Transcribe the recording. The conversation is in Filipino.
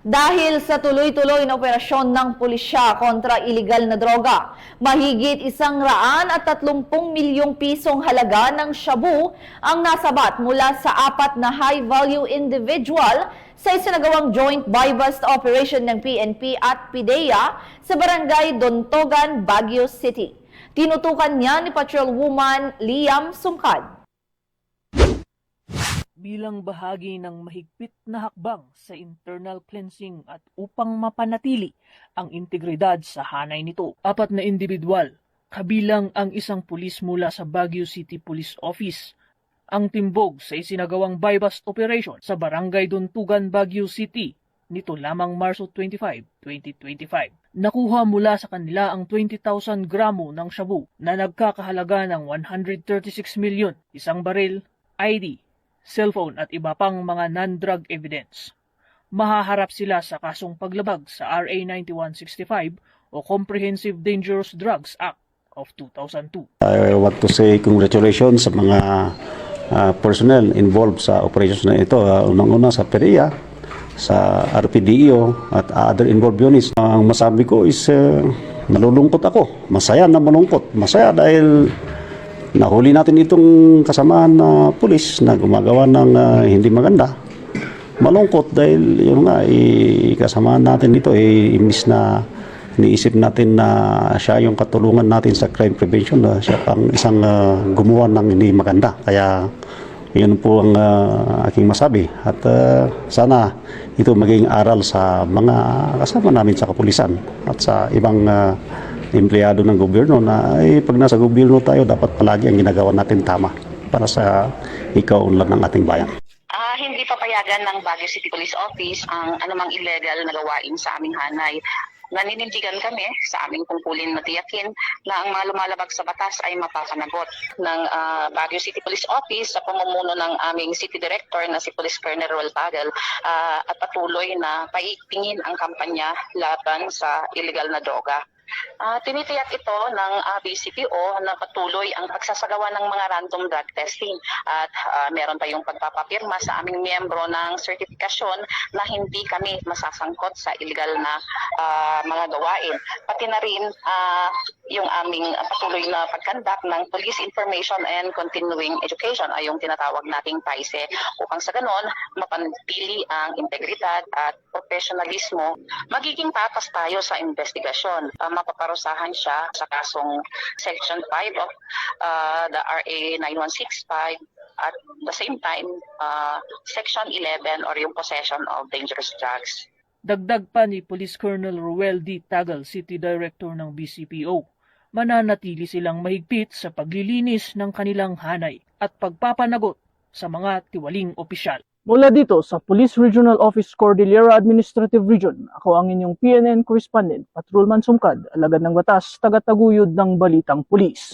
Dahil sa tuloy-tuloy na operasyon ng pulisya kontra iligal na droga, mahigit 130 milyong pisong halaga ng shabu ang nasabat mula sa 4 na high-value individual sa isinagawang joint buy-bust operation ng PNP at PIDEA sa barangay Dontogan, Baguio City. Tinutukan niya ni Patrolwoman Liam Sumkad. Bilang bahagi ng mahigpit na hakbang sa internal cleansing at upang mapanatili ang integridad sa hanay nito. 4 na individual, kabilang ang isang pulis mula sa Baguio City Police Office, ang timbog sa isinagawang buy-bust operation sa Barangay Dontugan, Baguio City nito lamang Marso 25, 2025. Nakuha mula sa kanila ang 20,000 gramo ng shabu na nagkakahalaga ng 136 milyon, isang baril, ID, cellphone at iba pang mga non-drug evidence. Mahaharap sila sa kasong paglabag sa RA 9165 o Comprehensive Dangerous Drugs Act of 2002. I want to say congratulations sa mga personnel involved sa operations na ito. Unang-una sa PIDEA, sa RPDEO at other involved units. Ang masabi ko is malulungkot ako. Masaya na malungkot. Masaya dahil nahuli natin itong kasamaan na pulis na gumagawa ng hindi maganda. Malungkot dahil yun nga, kasamaan natin ito, imbis na iniisip natin na siya yung katulungan natin sa crime prevention, siya pang isang gumawa ng hindi maganda. Kaya yun po ang aking masabi. At sana ito maging aral sa mga kasama namin sa kapulisan at sa ibang empleyado ng gobyerno na pag nasa gobyerno tayo, dapat palagi ang ginagawa natin tama para sa ikaunlad ng ating bayan. Hindi papayagan ng Baguio City Police Office ang anumang illegal na gawain sa aming hanay. Naninindigan kami sa aming tungkulin na tiyakin na ang mga lumalabag sa batas ay mapapanagot ng Baguio City Police Office sa pamumuno ng aming City Director na si Police Colonel Roel Tagal at patuloy na paigtingin ang kampanya laban sa illegal na droga. Tinitiyak ito ng BCPO na patuloy ang pagsasagawa ng mga random drug testing at meron pa yung pagpapapirma sa aming miyembro ng sertifikasyon na hindi kami masasangkot sa illegal na mga gawain. Pati na rin yung aming patuloy na pagkandak ng Police Information and Continuing Education ay yung tinatawag nating PICE upang sa ganon mapanatili ang integridad at professionalismo. Magiging tatas tayo sa investigasyon. Mapaparusahan siya sa kasong Section 5 of the RA 9165 at the same time Section 11 or yung possession of dangerous drugs. Dagdag pa ni Police Colonel Roel D. Tagal, City Director ng BCPO, mananatili silang mahigpit sa paglilinis ng kanilang hanay at pagpapanagot sa mga tiwaling opisyal. Mula dito sa Police Regional Office Cordillera Administrative Region, ako ang inyong PNN correspondent, Patrolman Sumkad, alagad ng batas, tagataguyod ng Balitang Pulis.